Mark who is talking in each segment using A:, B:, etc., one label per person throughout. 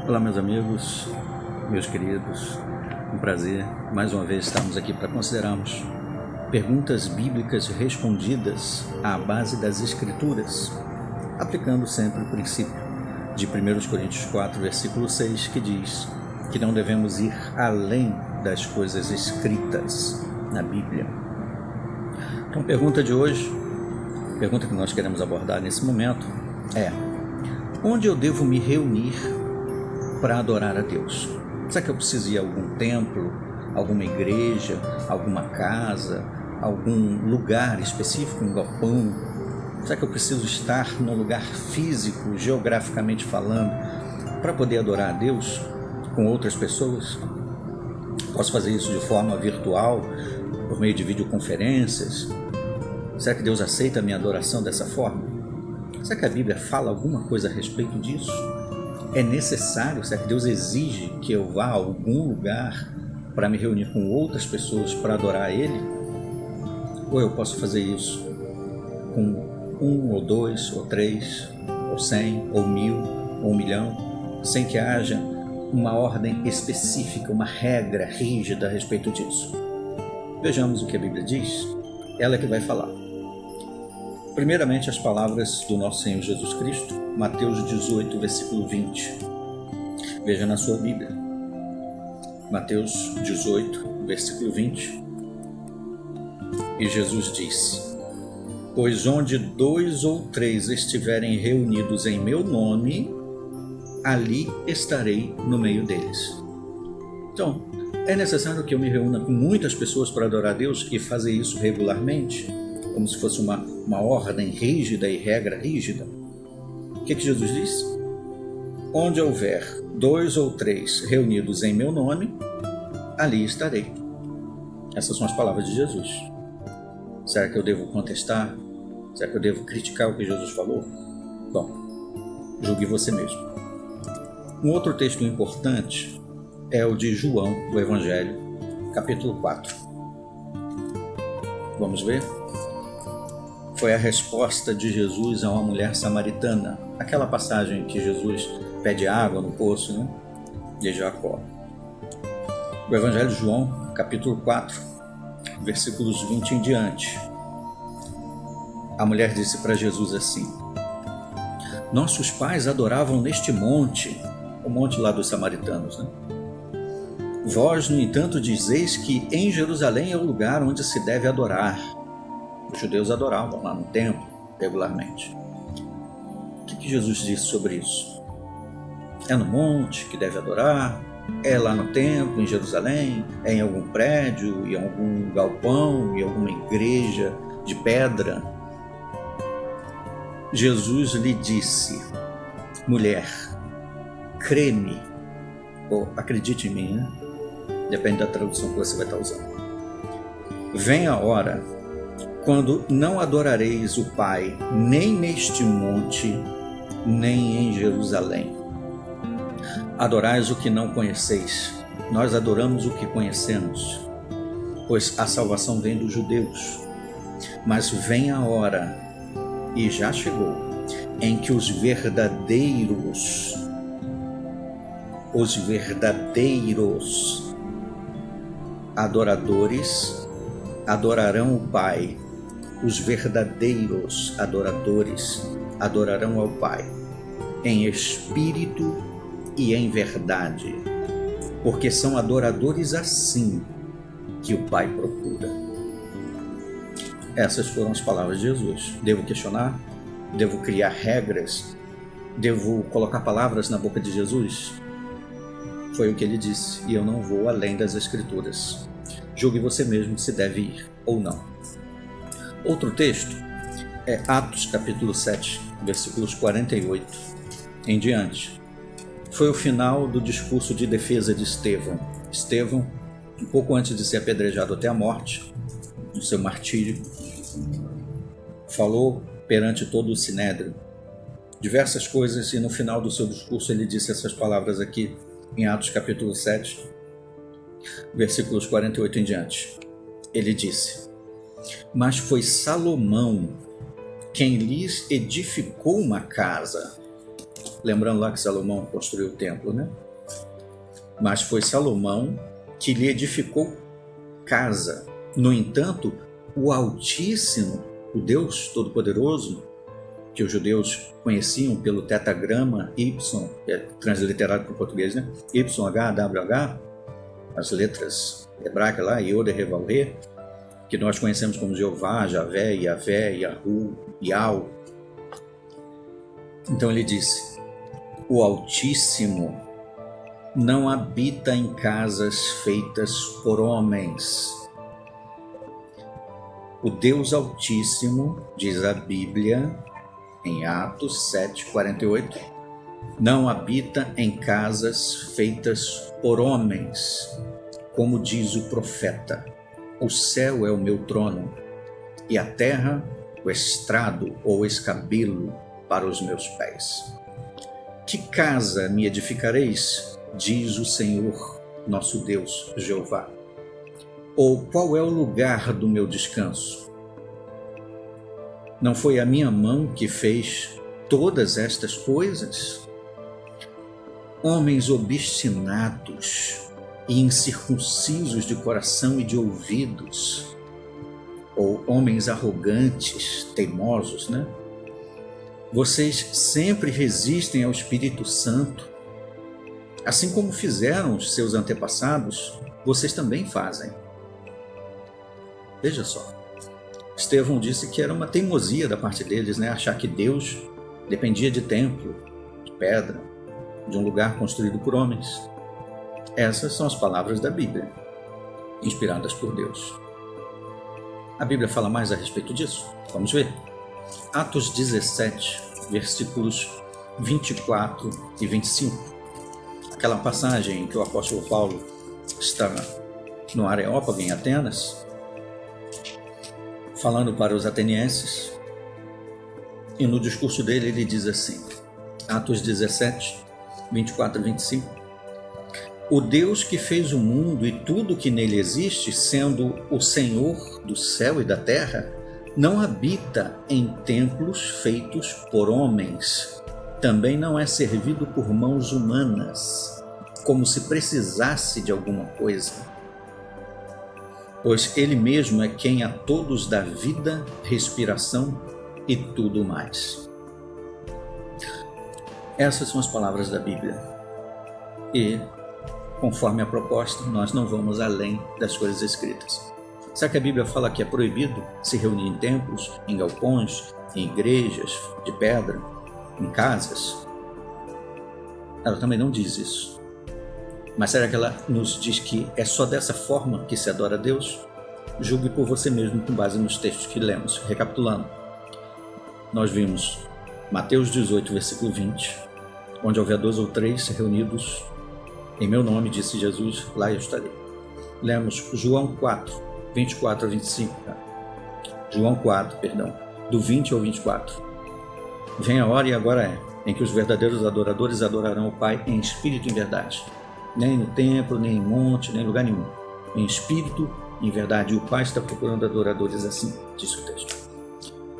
A: Olá, meus amigos, meus queridos, um prazer mais uma vez estarmos aqui para considerarmos perguntas bíblicas respondidas à base das Escrituras, aplicando sempre o princípio de 1 Coríntios 4, versículo 6, que diz que não devemos ir além das coisas escritas na Bíblia. Então, a pergunta de hoje, a pergunta que nós queremos abordar nesse momento é: onde eu devo me reunir para adorar a Deus? Será que eu preciso ir a algum templo, alguma igreja, alguma casa, algum lugar específico, um galpão? Será que eu preciso estar num lugar físico, geograficamente falando, para poder adorar a Deus com outras pessoas? Posso fazer isso de forma virtual, por meio de videoconferências? Será que Deus aceita a minha adoração dessa forma? Será que a Bíblia fala alguma coisa a respeito disso? É necessário? Será que Deus exige que eu vá a algum lugar para me reunir com outras pessoas para adorar a Ele? Ou eu posso fazer isso com 1 ou 2 ou 3 ou 100 ou 1000 ou 1 milhão, sem que haja uma ordem específica, uma regra rígida a respeito disso? Vejamos o que a Bíblia diz. Ela que vai falar. Primeiramente, as palavras do nosso Senhor Jesus Cristo, Mateus 18, versículo 20. Veja na sua Bíblia. Mateus 18, versículo 20. E Jesus disse: pois onde 2 ou 3 estiverem reunidos em meu nome, ali estarei no meio deles. Então, é necessário que eu me reúna com muitas pessoas para adorar a Deus e fazer isso regularmente, como se fosse uma ordem rígida e regra rígida? O que Jesus disse? Onde houver 2 ou 3 reunidos em meu nome, ali estarei. Essas são as palavras de Jesus. Será que eu devo contestar? Será que eu devo criticar o que Jesus falou? Bom, julgue você mesmo. Um outro texto importante é o de João, do Evangelho, capítulo 4. Vamos ver? Foi a resposta de Jesus a uma mulher samaritana, aquela passagem que Jesus pede água no poço, né, de Jacó. O Evangelho de João, capítulo 4, versículos 20 em diante. A mulher disse para Jesus assim: nossos pais adoravam neste monte, o monte lá dos samaritanos, né? Vós, no entanto, dizeis que em Jerusalém é o lugar onde se deve adorar. Os judeus adoravam lá no templo regularmente. O que Jesus disse sobre isso? É no monte que deve adorar? É lá no templo, em Jerusalém? É em algum prédio, em algum galpão, em alguma igreja de pedra? Jesus lhe disse: mulher, crê-me, ou acredite em mim, né? Depende da tradução que você vai estar usando. Vem a hora quando não adorareis o Pai nem neste monte, nem em Jerusalém. Adorais o que não conheceis. Nós adoramos o que conhecemos, pois a salvação vem dos judeus. Mas vem a hora, e já chegou, em que os verdadeiros adoradores adorarão o Pai. Os verdadeiros adoradores adorarão ao Pai em espírito e em verdade, porque são adoradores assim que o Pai procura. Essas foram as palavras de Jesus. Devo questionar? Devo criar regras? Devo colocar palavras na boca de Jesus? Foi o que ele disse, e eu não vou além das Escrituras. Julgue você mesmo se deve ir ou não. Outro texto é Atos capítulo 7, versículos 48 em diante. Foi o final do discurso de defesa de Estevão. Estevão, um pouco antes de ser apedrejado até a morte, no seu martírio, falou perante todo o Sinédrio diversas coisas, e no final do seu discurso ele disse essas palavras aqui em Atos capítulo 7, versículos 48 em diante. Ele disse: mas foi Salomão quem lhes edificou uma casa. Lembrando lá que Salomão construiu o templo, né? Mas foi Salomão que lhe edificou casa. No entanto, o Altíssimo, o Deus Todo-Poderoso, que os judeus conheciam pelo tetagrama Y, que é transliterado para o português, né? YHWH, as letras hebraicas lá, Yod, He, Vav, He, que nós conhecemos como Jeová, Javé, Yavé, Yahu, Yau. Então ele disse: o Altíssimo não habita em casas feitas por homens. O Deus Altíssimo, diz a Bíblia, em Atos 7:48, não habita em casas feitas por homens, como diz o profeta: o céu é o meu trono, e a terra o estrado ou escabelo para os meus pés. Que casa me edificareis, diz o Senhor, nosso Deus, Jeová? Ou qual é o lugar do meu descanso? Não foi a minha mão que fez todas estas coisas? Homens obstinados e incircuncisos de coração e de ouvidos, ou homens arrogantes, teimosos, né? Vocês sempre resistem ao Espírito Santo. Assim como fizeram os seus antepassados, vocês também fazem. Veja só, Estevão disse que era uma teimosia da parte deles, né? Achar que Deus dependia de templo, de pedra, de um lugar construído por homens. Essas são as palavras da Bíblia, inspiradas por Deus. A Bíblia fala mais a respeito disso? Vamos ver. Atos 17, versículos 24 e 25. Aquela passagem em que o apóstolo Paulo está no Areópago, em Atenas, falando para os atenienses, e no discurso dele ele diz assim, Atos 17, 24 e 25: o Deus que fez o mundo e tudo que nele existe, sendo o Senhor do céu e da terra, não habita em templos feitos por homens, também não é servido por mãos humanas, como se precisasse de alguma coisa, pois ele mesmo é quem a todos dá vida, respiração e tudo mais. Essas são as palavras da Bíblia. E, conforme a proposta, nós não vamos além das coisas escritas. Será que a Bíblia fala que é proibido se reunir em templos, em galpões, em igrejas de pedra, em casas? Ela também não diz isso. Mas será que ela nos diz que é só dessa forma que se adora a Deus? Julgue por você mesmo com base nos textos que lemos. Recapitulando, nós vimos Mateus 18, versículo 20, onde houver 2 ou 3 reunidos em meu nome, disse Jesus, lá eu estarei. Lemos João 4, 24 a 25. João 4, do 20 ao 24. Vem a hora, e agora é, em que os verdadeiros adoradores adorarão o Pai em espírito e em verdade. Nem no templo, nem em monte, nem em lugar nenhum. Em espírito e em verdade. E o Pai está procurando adoradores assim, diz o texto.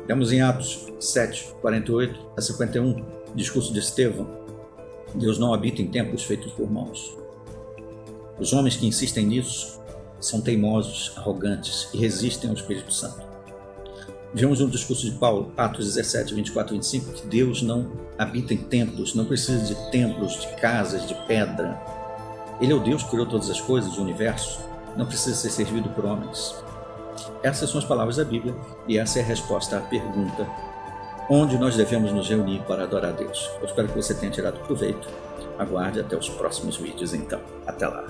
A: Temos em Atos 7, 48 a 51, discurso de Estevão. Deus não habita em templos feitos por mãos. Os homens que insistem nisso são teimosos, arrogantes e resistem ao Espírito Santo. Vemos no discurso de Paulo, Atos 17, 24 e 25, que Deus não habita em templos, não precisa de templos, de casas, de pedra. Ele é o Deus que criou todas as coisas, o universo, não precisa ser servido por homens. Essas são as palavras da Bíblia e essa é a resposta à pergunta: onde nós devemos nos reunir para adorar a Deus? Eu espero que você tenha tirado proveito. Aguarde até os próximos vídeos então. Até lá.